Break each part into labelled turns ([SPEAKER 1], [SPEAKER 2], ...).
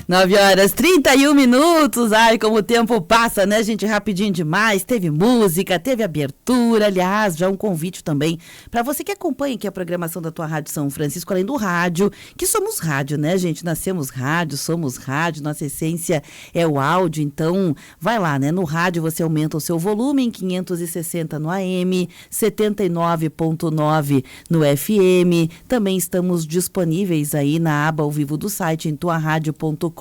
[SPEAKER 1] 9h31. Ai, como o tempo passa, né, gente? Rapidinho demais. Teve música, teve abertura. Aliás, já um convite também para você que acompanha aqui a programação da tua Rádio São Francisco, além do rádio, que somos rádio, né, gente? Nascemos rádio, somos rádio, nossa essência é o áudio. Então, vai lá, né? No rádio você aumenta o seu volume em 560 no AM, 79.9 no FM. Também estamos disponíveis aí na aba ao vivo do site em tuaradio.com.br.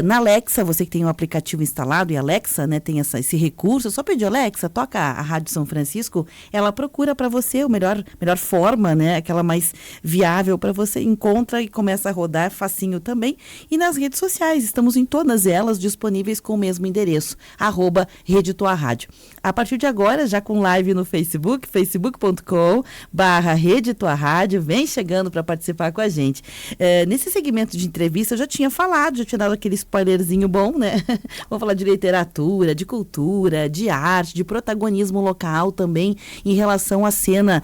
[SPEAKER 1] Na Alexa, você que tem o aplicativo instalado e Alexa, né, tem esse recurso, é só pedir Alexa, toca a Rádio São Francisco, ela procura para você a melhor forma, né, aquela mais viável para você, encontra e começa a rodar facinho também. E nas redes sociais, estamos em todas elas disponíveis com o mesmo endereço, @Rede Tua Rádio. A partir de agora, já com live no Facebook, facebook.com/Rede Tua Rádio, vem chegando para participar com a gente. Nesse segmento de entrevista, eu já tinha dado aquele spoilerzinho bom, né? Vamos falar de literatura, de cultura, de arte, de protagonismo local também em relação à cena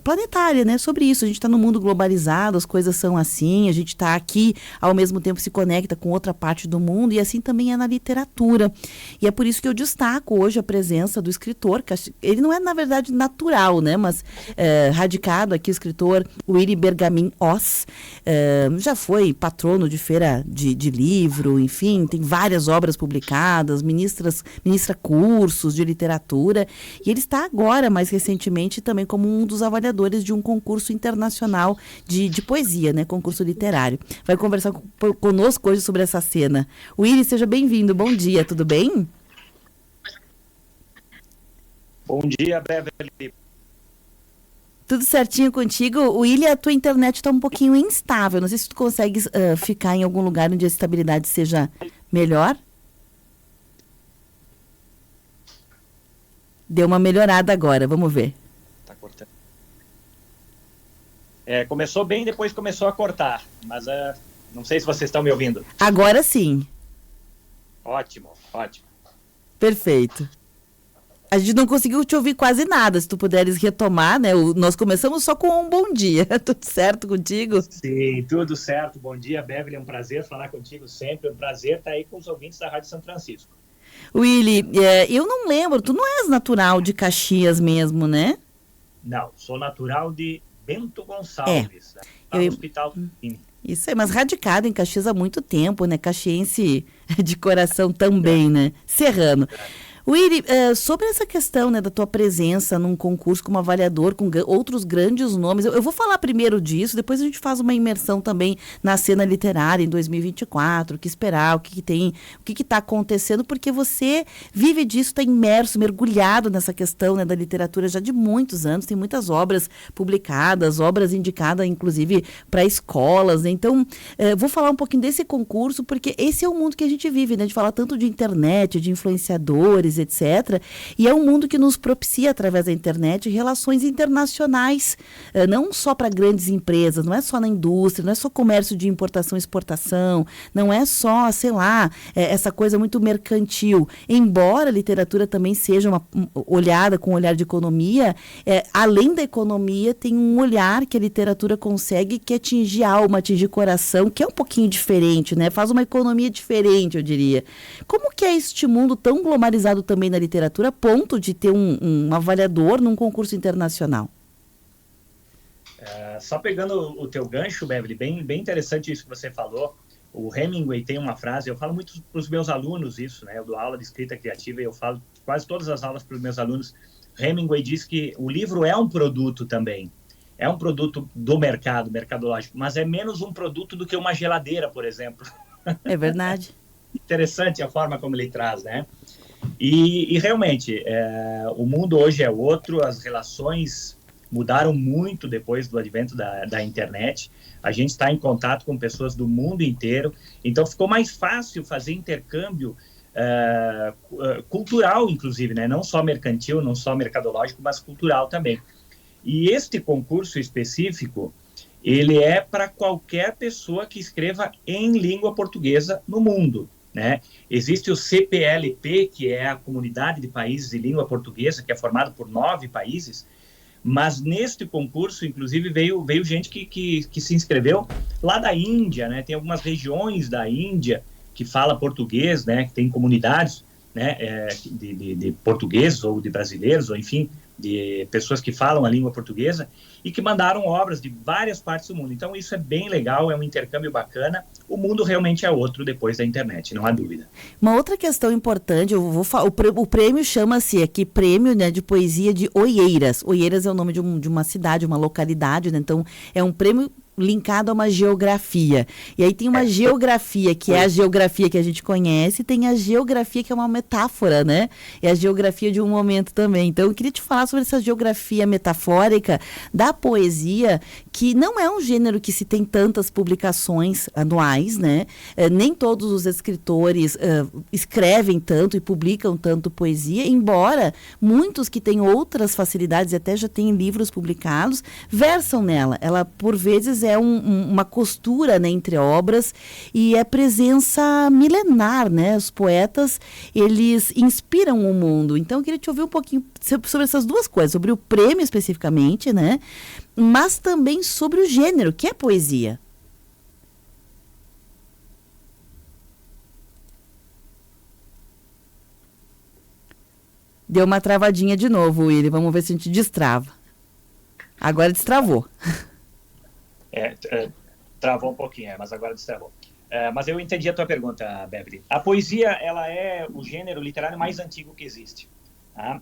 [SPEAKER 1] planetária, né? Sobre isso, a gente está no mundo globalizado, as coisas são assim, a gente está aqui, ao mesmo tempo se conecta com outra parte do mundo e assim também é na literatura. E é por isso que eu destaco hoje a presença do escritor, ele não é, na verdade, natural, né? Mas radicado aqui, o escritor Willy Bergamin Oss, já foi patrono de feira de livro, enfim, tem várias obras publicadas, ministra cursos de literatura, e ele está agora, mais recentemente, também como um dos avaliadores de um concurso internacional de poesia, né? Concurso literário. Vai conversar conosco hoje sobre essa cena. Willy, seja bem-vindo, bom dia, tudo bem?
[SPEAKER 2] Bom dia, Beverly.
[SPEAKER 1] Tudo certinho contigo? Willy, a tua internet está um pouquinho instável. Não sei se tu consegue ficar em algum lugar onde a estabilidade seja melhor. Deu uma melhorada agora, vamos ver.
[SPEAKER 2] Tá cortando. Começou bem, depois começou a cortar. Mas não sei se vocês estão me ouvindo.
[SPEAKER 1] Agora sim.
[SPEAKER 2] Ótimo.
[SPEAKER 1] Perfeito. A gente não conseguiu te ouvir quase nada, se tu puderes retomar, né? Nós começamos só com um bom dia, tudo certo contigo?
[SPEAKER 2] Sim, tudo certo, bom dia, Beverly, é um prazer falar contigo sempre, é um prazer estar aí com os ouvintes da Rádio São Francisco.
[SPEAKER 1] Willy, eu não lembro, tu não és natural de Caxias mesmo, né?
[SPEAKER 2] Não, sou natural de Bento Gonçalves, no Hospital.
[SPEAKER 1] Isso aí, mas radicado em Caxias há muito tempo, né? Caxiense de coração também, né? Serrano. Willy, sobre essa questão, né, da tua presença num concurso como avaliador com outros grandes nomes, eu vou falar primeiro disso, depois a gente faz uma imersão também na cena literária em 2024, o que esperar, o que tem, o que está acontecendo, porque você vive disso, está imerso, mergulhado nessa questão, né, da literatura já de muitos anos, tem muitas obras publicadas, obras indicadas inclusive para escolas, né? Então vou falar um pouquinho desse concurso, porque esse é o mundo que a gente vive, né, de falar tanto de internet, de influenciadores, etc. E é um mundo que nos propicia, através da internet, relações internacionais, não só para grandes empresas, não é só na indústria, não é só comércio de importação e exportação, não é só, sei lá, essa coisa muito mercantil. Embora a literatura também seja olhada com um olhar de economia, além da economia, tem um olhar que a literatura consegue, que é atingir alma, atingir coração, que é um pouquinho diferente, né? Faz uma economia diferente, eu diria. Como que é este mundo tão globalizado também na literatura, a ponto de ter um avaliador num concurso internacional?
[SPEAKER 2] Só pegando o teu gancho, Beverly, bem interessante isso que você falou. O Hemingway tem uma frase, eu falo muito para os meus alunos isso, né? Eu dou aula de escrita criativa e eu falo quase todas as aulas para os meus alunos. Hemingway diz que o livro é um produto também. É um produto do mercado, mercadológico, mas é menos um produto do que uma geladeira, por exemplo.
[SPEAKER 1] É verdade.
[SPEAKER 2] Interessante a forma como ele traz, né? E realmente, o mundo hoje é outro, as relações mudaram muito depois do advento da internet. A gente está em contato com pessoas do mundo inteiro, então ficou mais fácil fazer intercâmbio cultural, inclusive, né? Não só mercantil, não só mercadológico, mas cultural também. E este concurso específico, ele é para qualquer pessoa que escreva em língua portuguesa no mundo, né? Existe o CPLP, que é a Comunidade de Países de Língua Portuguesa, que é formado por 9 países, mas neste concurso, inclusive, veio gente que se inscreveu lá da Índia, né? Tem algumas regiões da Índia que fala português, né? Que tem comunidades, né? De portugueses ou de brasileiros, ou enfim, de pessoas que falam a língua portuguesa e que mandaram obras de várias partes do mundo. Então, isso é bem legal, é um intercâmbio bacana. O mundo realmente é outro depois da internet, não há dúvida.
[SPEAKER 1] Uma outra questão importante, o prêmio chama-se aqui Prêmio, né, de Poesia de Oieiras. Oieiras é o nome de uma cidade, uma localidade, né? Então é um prêmio linkado a uma geografia. E aí tem uma geografia, que é a geografia que a gente conhece, e tem a geografia que é uma metáfora, né? É a geografia de um momento também. Então, eu queria te falar sobre essa geografia metafórica da poesia, que não é um gênero que se tem tantas publicações anuais, né? Nem todos os escritores escrevem tanto e publicam tanto poesia, embora muitos que têm outras facilidades e até já têm livros publicados, versam nela. Ela, por vezes, é uma costura, né, entre obras, e é presença milenar, né? Os poetas, eles inspiram o mundo. Então, eu queria te ouvir um pouquinho sobre essas duas coisas, sobre o prêmio especificamente, né? Mas também sobre o gênero, que é poesia. Deu uma travadinha de novo, Willy. Vamos ver se a gente destrava. Agora destravou.
[SPEAKER 2] Travou um pouquinho, mas agora destravou. Mas eu entendi a tua pergunta, Beverly. A poesia, ela é o gênero literário mais antigo que existe. Tá?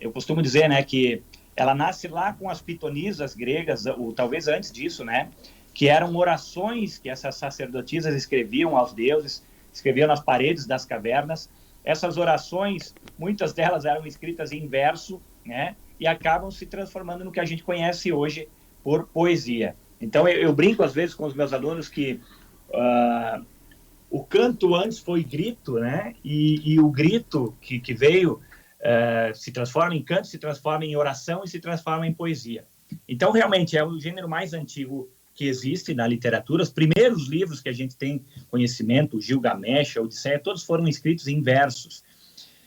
[SPEAKER 2] Eu costumo dizer, né, que ela nasce lá com as pitonisas gregas, ou talvez antes disso, né, que eram orações que essas sacerdotisas escreviam aos deuses, escreviam nas paredes das cavernas. Essas orações, muitas delas eram escritas em verso, né, e acabam se transformando no que a gente conhece hoje por poesia. Então, eu brinco às vezes com os meus alunos que o canto antes foi grito, né? E o grito que veio se transforma em canto, se transforma em oração e se transforma em poesia. Então, realmente, é o gênero mais antigo que existe na literatura. Os primeiros livros que a gente tem conhecimento, Gilgamesh, a Odisseia, todos foram escritos em versos.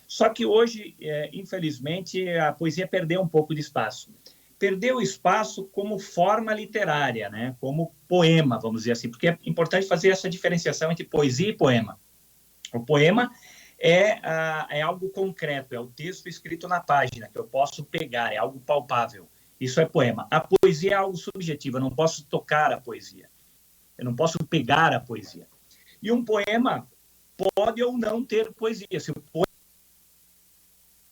[SPEAKER 2] Só que hoje, infelizmente, a poesia perdeu um pouco de espaço. Perdeu espaço como forma literária, né? Como poema, vamos dizer assim, porque é importante fazer essa diferenciação entre poesia e poema. O poema é algo concreto, é o texto escrito na página, que eu posso pegar, é algo palpável. Isso é poema. A poesia é algo subjetivo, eu não posso tocar a poesia, eu não posso pegar a poesia. E um poema pode ou não ter poesia. Se o poema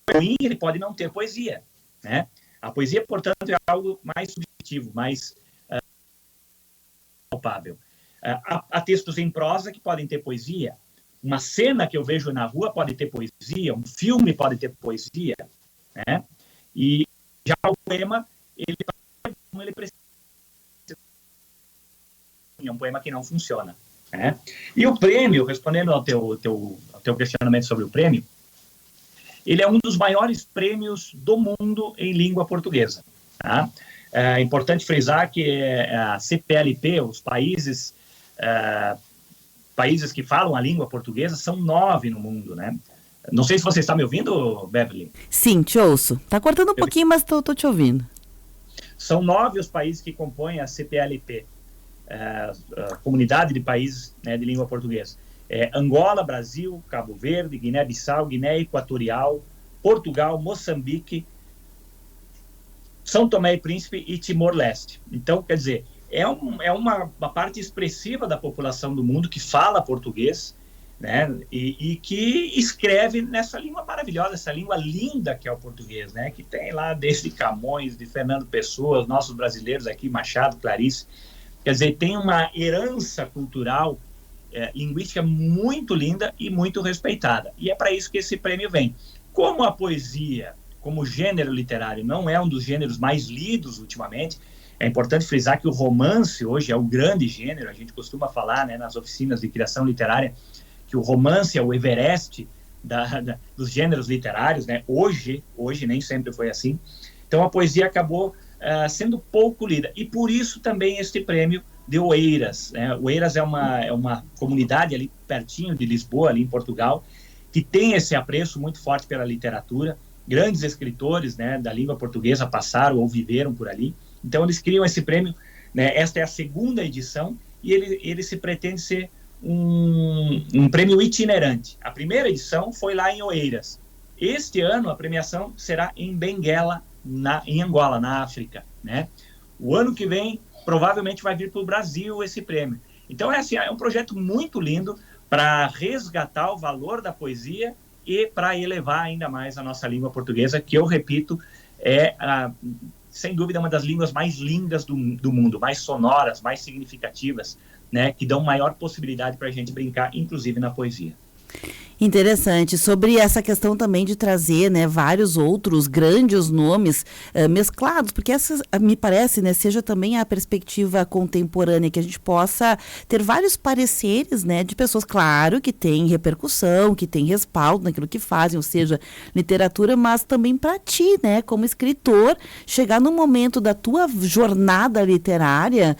[SPEAKER 2] é ruim, ele pode não ter poesia, né? A poesia, portanto, é algo mais subjetivo, mais palpável. Há textos em prosa que podem ter poesia. Uma cena que eu vejo na rua pode ter poesia. Um filme pode ter poesia, né? E já o poema, ele precisa... É um poema que não funciona, né? E o prêmio, respondendo ao teu questionamento sobre o prêmio, ele é um dos maiores prêmios do mundo em língua portuguesa. Tá? É importante frisar que a CPLP, os países que falam a língua portuguesa, são 9 no mundo, né? Não sei se você está me ouvindo, Beverly.
[SPEAKER 1] Sim, te ouço. Está cortando um pouquinho, mas estou te ouvindo.
[SPEAKER 2] São 9 os países que compõem a CPLP, a Comunidade de Países, né, de Língua Portuguesa. Angola, Brasil, Cabo Verde, Guiné-Bissau, Guiné Equatorial, Portugal, Moçambique, São Tomé e Príncipe e Timor-Leste. Então, quer dizer, é uma parte expressiva da população do mundo que fala português, né, e que escreve nessa língua maravilhosa, essa língua linda que é o português, né, que tem lá desde Camões, de Fernando Pessoa, os nossos brasileiros aqui, Machado, Clarice. Quer dizer, tem uma herança cultural linguística muito linda e muito respeitada. E é para isso que esse prêmio vem. Como a poesia, como gênero literário, não é um dos gêneros mais lidos ultimamente, é importante frisar que o romance hoje é o grande gênero. A gente costuma falar, né, nas oficinas de criação literária que o romance é o Everest dos gêneros literários, né? Hoje nem sempre foi assim. Então a poesia acabou sendo pouco lida. E por isso também este prêmio de Oeiras, né? Oeiras é uma comunidade ali pertinho de Lisboa, ali em Portugal, que tem esse apreço muito forte pela literatura. Grandes escritores, né, da língua portuguesa passaram ou viveram por ali. Então eles criam esse prêmio né? Esta é a segunda edição e ele se pretende ser um prêmio itinerante. A primeira edição foi lá em Oeiras. Este ano a premiação será em Benguela, em Angola, na África, né? O ano que vem provavelmente vai vir para o Brasil esse prêmio. Então é um projeto muito lindo para resgatar o valor da poesia e para elevar ainda mais a nossa língua portuguesa, que eu repito, sem dúvida uma das línguas mais lindas do mundo, mais sonoras, mais significativas, né, que dão maior possibilidade para a gente brincar, inclusive na poesia.
[SPEAKER 1] Interessante. Sobre essa questão também de trazer, né, vários outros grandes nomes mesclados, porque essa, me parece, né, seja também a perspectiva contemporânea, que a gente possa ter vários pareceres, né, de pessoas, claro, que têm repercussão, que têm respaldo naquilo que fazem, ou seja, literatura, mas também para ti, né, como escritor, chegar no momento da tua jornada literária,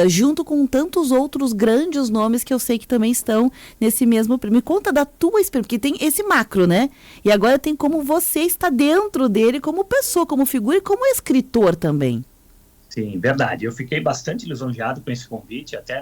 [SPEAKER 1] junto com tantos outros grandes nomes que eu sei que também estão nesse mesmo prêmio. Me conta da tua, porque tem esse macro, né? E agora tem como você está dentro dele como pessoa, como figura e como escritor também.
[SPEAKER 2] Sim, verdade. Eu fiquei bastante lisonjeado com esse convite, até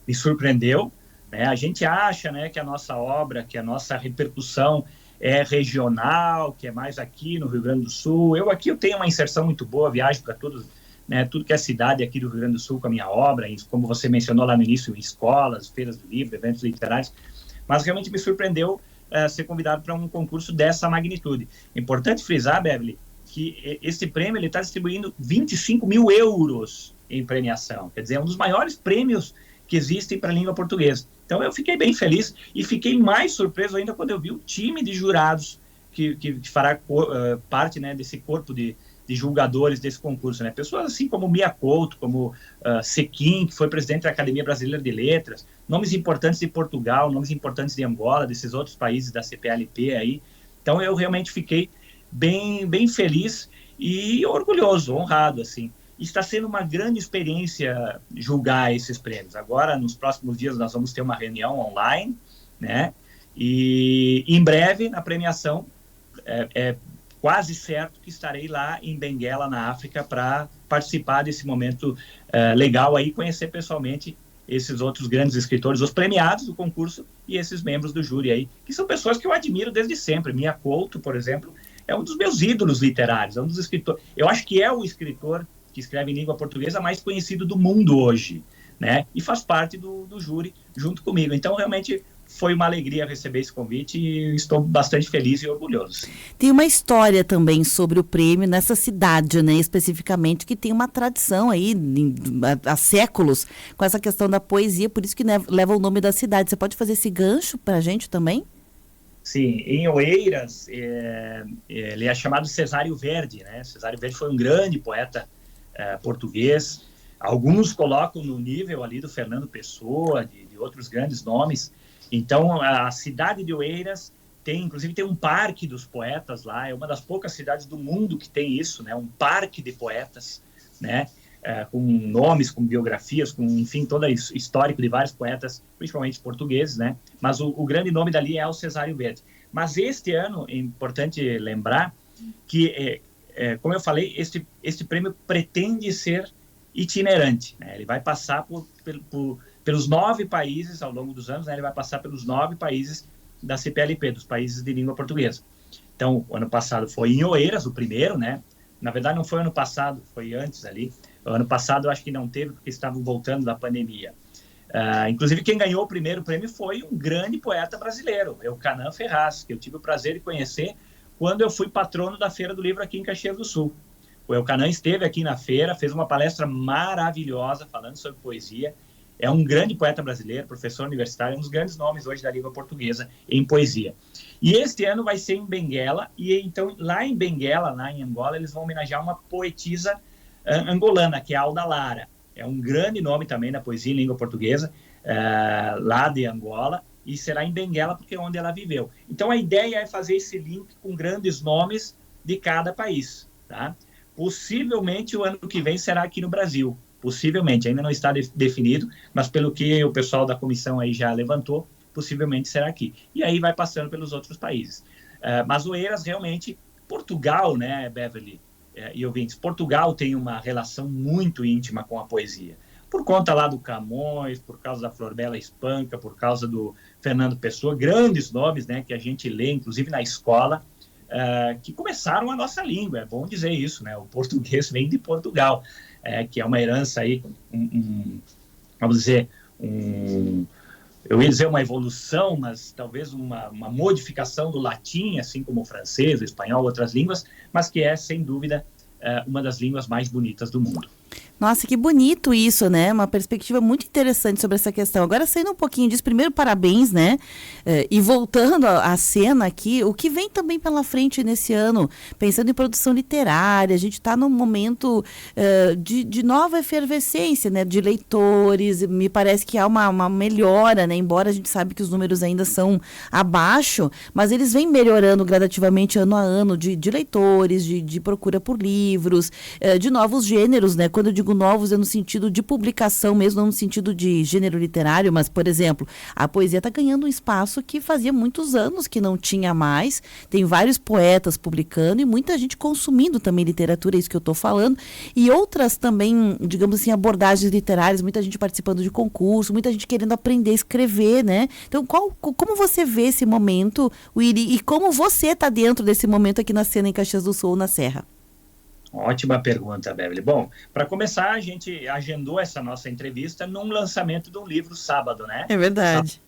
[SPEAKER 2] me surpreendeu, né? A gente acha, né, que a nossa obra, que a nossa repercussão é regional, que é mais aqui no Rio Grande do Sul. Eu tenho uma inserção muito boa, viajo para tudo, né, tudo que é cidade aqui do Rio Grande do Sul com a minha obra, e como você mencionou lá no início, em escolas, feiras do livro, eventos literários. Mas realmente me surpreendeu ser convidado para um concurso dessa magnitude. Importante frisar, Beverly, que esse prêmio está distribuindo 25 mil euros em premiação. Quer dizer, é um dos maiores prêmios que existem para a língua portuguesa. Então eu fiquei bem feliz e fiquei mais surpreso ainda quando eu vi o time de jurados que fará parte, né, desse corpo de julgadores desse concurso, né? Pessoas assim como Mia Couto, como Sequim, que foi presidente da Academia Brasileira de Letras, nomes importantes de Portugal, nomes importantes de Angola, desses outros países da CPLP aí. Então eu realmente fiquei bem feliz e orgulhoso, honrado, assim. E está sendo uma grande experiência julgar esses prêmios. Agora, nos próximos dias, nós vamos ter uma reunião online, né? E em breve, na premiação, quase certo que estarei lá em Benguela, na África, para participar desse momento legal aí, conhecer pessoalmente esses outros grandes escritores, os premiados do concurso e esses membros do júri aí, que são pessoas que eu admiro desde sempre. Mia Couto, por exemplo, é um dos meus ídolos literários, é um dos escritores. Eu acho que é o escritor que escreve em língua portuguesa mais conhecido do mundo hoje, né? E faz parte do júri junto comigo. Então, realmente, foi uma alegria receber esse convite e estou bastante feliz e orgulhoso.
[SPEAKER 1] Tem uma história também sobre o prêmio nessa cidade, né, especificamente, que tem uma tradição aí há séculos com essa questão da poesia, por isso que leva o nome da cidade. Você pode fazer esse gancho para a gente também?
[SPEAKER 2] Sim, em Oeiras, ele é chamado Cesário Verde, né? Cesário Verde foi um grande poeta português. Alguns colocam no nível ali do Fernando Pessoa, de outros grandes nomes. Então, a cidade de Oeiras inclusive tem um parque dos poetas lá, é uma das poucas cidades do mundo que tem isso, né? Um parque de poetas, né? Com nomes, com biografias, com, enfim, todo o histórico de vários poetas, principalmente portugueses, né? Mas o grande nome dali é o Cesário Verde. Mas este ano, é importante lembrar que, como eu falei, este prêmio pretende ser itinerante, né? Ele vai passar pelos 9 países ao longo dos anos, né? Ele vai passar pelos 9 países da CPLP, dos países de língua portuguesa. Então, o ano passado foi em Oeiras, o primeiro, né? Na verdade, não foi ano passado, foi antes ali. O ano passado eu acho que não teve, porque estavam voltando da pandemia. Inclusive, quem ganhou o primeiro prêmio foi um grande poeta brasileiro, Eucanã Ferraz, que eu tive o prazer de conhecer quando eu fui patrono da Feira do Livro aqui em Caxias do Sul. O Eucanã esteve aqui na feira, fez uma palestra maravilhosa falando sobre poesia. É um grande poeta brasileiro, professor universitário, um dos grandes nomes hoje da língua portuguesa em poesia. E este ano vai ser em Benguela, e então lá em Benguela, lá em Angola, eles vão homenagear uma poetisa angolana, que é Alda Lara. É um grande nome também na poesia em língua portuguesa, lá de Angola, e será em Benguela, porque é onde ela viveu. Então a ideia é fazer esse link com grandes nomes de cada país, tá? Possivelmente o ano que vem será aqui no Brasil. Possivelmente, ainda não está definido, mas pelo que o pessoal da comissão aí já levantou, possivelmente será aqui. E aí vai passando pelos outros países. Mas Oeiras, realmente, Portugal, né, Beverly, e ouvintes, Portugal tem uma relação muito íntima com a poesia. Por conta lá do Camões, por causa da Florbela Espanca, por causa do Fernando Pessoa, grandes nomes, né, que a gente lê, inclusive na escola, que começaram a nossa língua. É bom dizer isso, né? O português vem de Portugal, que é uma herança aí, vamos dizer, eu ia dizer uma evolução, mas talvez uma modificação do latim, assim como o francês, o espanhol, outras línguas, mas que é, sem dúvida, uma das línguas mais bonitas do mundo.
[SPEAKER 1] Nossa, que bonito isso, né? Uma perspectiva muito interessante sobre essa questão. Agora, saindo um pouquinho disso, primeiro, parabéns, né? E voltando à cena aqui, o que vem também pela frente nesse ano, pensando em produção literária, a gente está num momento de nova efervescência, né? De leitores, me parece que há uma melhora, né? Embora a gente sabe que os números ainda são abaixo, mas eles vêm melhorando gradativamente ano a ano de leitores, de procura por livros, de novos gêneros, né? Quando eu digo novos, é no sentido de publicação mesmo, não no sentido de gênero literário, mas, por exemplo, a poesia está ganhando um espaço que fazia muitos anos que não tinha mais. Tem vários poetas publicando e muita gente consumindo também literatura, é isso que eu estou falando. E outras também, digamos assim, abordagens literárias, muita gente participando de concurso, muita gente querendo aprender a escrever, né? Então, como você vê esse momento, Willy, e como você está dentro desse momento aqui na cena em Caxias do Sul, na Serra?
[SPEAKER 2] Ótima pergunta, Beverly. Bom, para começar, a gente agendou essa nossa entrevista num lançamento de um livro sábado, né?
[SPEAKER 1] É verdade.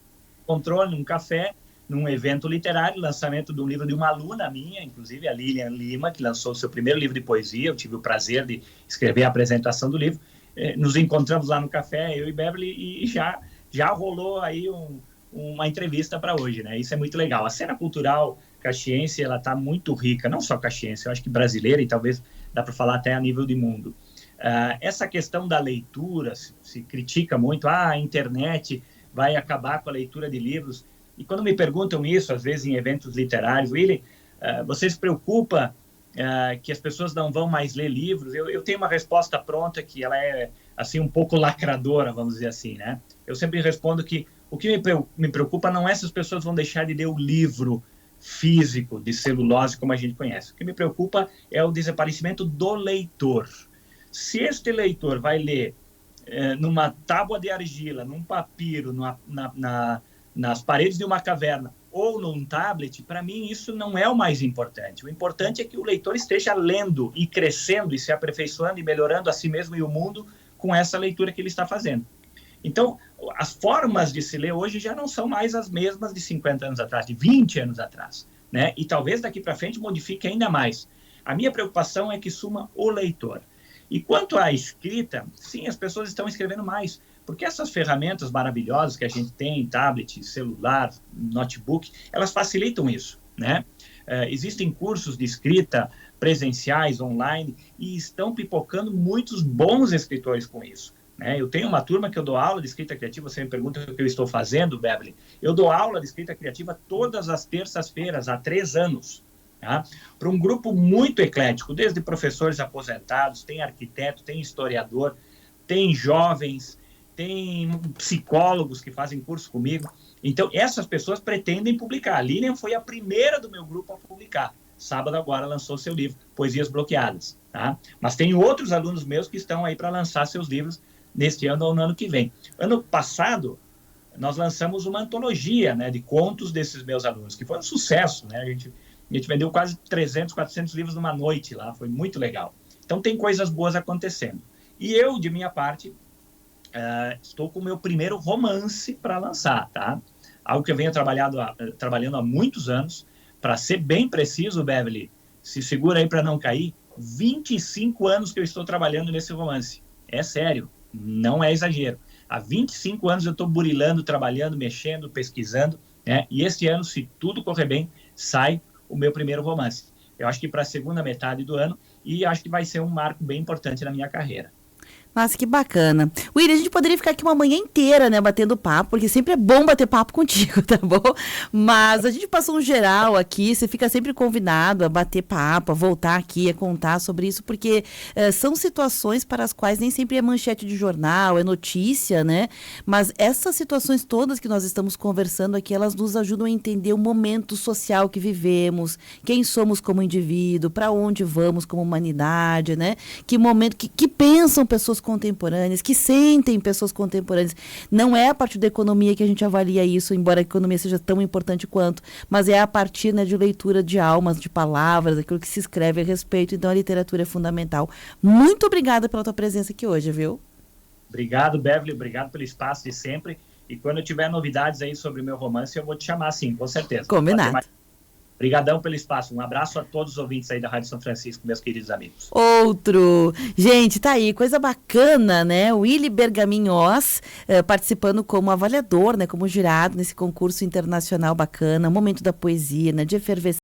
[SPEAKER 2] Encontrou num café, num evento literário, lançamento de um livro de uma aluna minha, inclusive a Lilian Lima, que lançou o seu primeiro livro de poesia. Eu tive o prazer de escrever a apresentação do livro. Nos encontramos lá no café, eu e Beverly, e já rolou aí uma entrevista para hoje, né? Isso é muito legal. A cena cultural caxiense, ela está muito rica, não só caxiense, eu acho que brasileira, e talvez dá para falar até a nível de mundo. Essa questão da leitura, se critica muito, a internet vai acabar com a leitura de livros, e quando me perguntam isso, às vezes em eventos literários, Willy, você se preocupa que as pessoas não vão mais ler livros? Eu tenho uma resposta pronta que ela é, assim, um pouco lacradora, vamos dizer assim, né? Eu sempre respondo que o que me preocupa não é se as pessoas vão deixar de ler o livro físico, de celulose, como a gente conhece. O que me preocupa é o desaparecimento do leitor. Se este leitor vai ler numa tábua de argila, num papiro, nas paredes de uma caverna ou num tablet, para mim isso não é o mais importante. O importante é que o leitor esteja lendo e crescendo e se aperfeiçoando e melhorando a si mesmo e o mundo com essa leitura que ele está fazendo. Então, as formas de se ler hoje já não são mais as mesmas de 50 anos atrás, de 20 anos atrás, né? E talvez daqui para frente modifique ainda mais. A minha preocupação é que suma o leitor. E quanto à escrita, sim, as pessoas estão escrevendo mais, porque essas ferramentas maravilhosas que a gente tem, tablet, celular, notebook, elas facilitam isso, né? Existem cursos de escrita presenciais, online, e estão pipocando muitos bons escritores com isso. Eu tenho uma turma que eu dou aula de escrita criativa. Você me pergunta o que eu estou fazendo, Beverly. Eu dou aula de escrita criativa todas as terças-feiras, há 3 anos. Tá? Para um grupo muito eclético, desde professores aposentados, tem arquiteto, tem historiador, tem jovens, tem psicólogos que fazem curso comigo. Então, essas pessoas pretendem publicar. A Lilian foi a primeira do meu grupo a publicar. Sábado agora lançou seu livro, Poesias Bloqueadas. Tá? Mas tem outros alunos meus que estão aí para lançar seus livros neste ano ou no ano que vem. Ano passado, nós lançamos uma antologia, né, de contos desses meus alunos, que foi um sucesso, né? A gente vendeu quase 300, 400 livros numa noite lá, foi muito legal. Então, tem coisas boas acontecendo. E eu, de minha parte, estou com o meu primeiro romance para lançar, tá? Algo que eu venho trabalhando há muitos anos. Para ser bem preciso, Beverly, se segura aí para não cair, 25 anos que eu estou trabalhando nesse romance. É sério. Não é exagero. Há 25 anos eu estou burilando, trabalhando, mexendo, pesquisando, né? E este ano, se tudo correr bem, sai o meu primeiro romance. Eu acho que para a segunda metade do ano, e acho que vai ser um marco bem importante na minha carreira.
[SPEAKER 1] Nossa, que bacana. William, a gente poderia ficar aqui uma manhã inteira, né, batendo papo, porque sempre é bom bater papo contigo, tá bom? Mas a gente passou um geral aqui, você fica sempre convidado a bater papo, a voltar aqui, a contar sobre isso, porque são situações para as quais nem sempre é manchete de jornal, é notícia, né? Mas essas situações todas que nós estamos conversando aqui, elas nos ajudam a entender o momento social que vivemos, quem somos como indivíduo, para onde vamos como humanidade, né? Que momento, que pensam pessoas contemporâneas, que sentem pessoas contemporâneas. Não é a partir da economia que a gente avalia isso, embora a economia seja tão importante quanto, mas é a partir, né, de leitura de almas, de palavras, daquilo que se escreve a respeito. Então a literatura é fundamental. Muito obrigada pela tua presença aqui hoje, viu?
[SPEAKER 2] Obrigado, Beverly, obrigado pelo espaço de sempre. E quando eu tiver novidades aí sobre o meu romance, eu vou te chamar sim, com certeza.
[SPEAKER 1] Combinado.
[SPEAKER 2] Obrigadão pelo espaço. Um abraço a todos os ouvintes aí da Rádio São Francisco, meus queridos amigos.
[SPEAKER 1] Outro. Gente, tá aí, coisa bacana, né? O Willy Bergaminhos participando como avaliador, né? Como jurado nesse concurso internacional bacana, momento da poesia, né? De efervescência.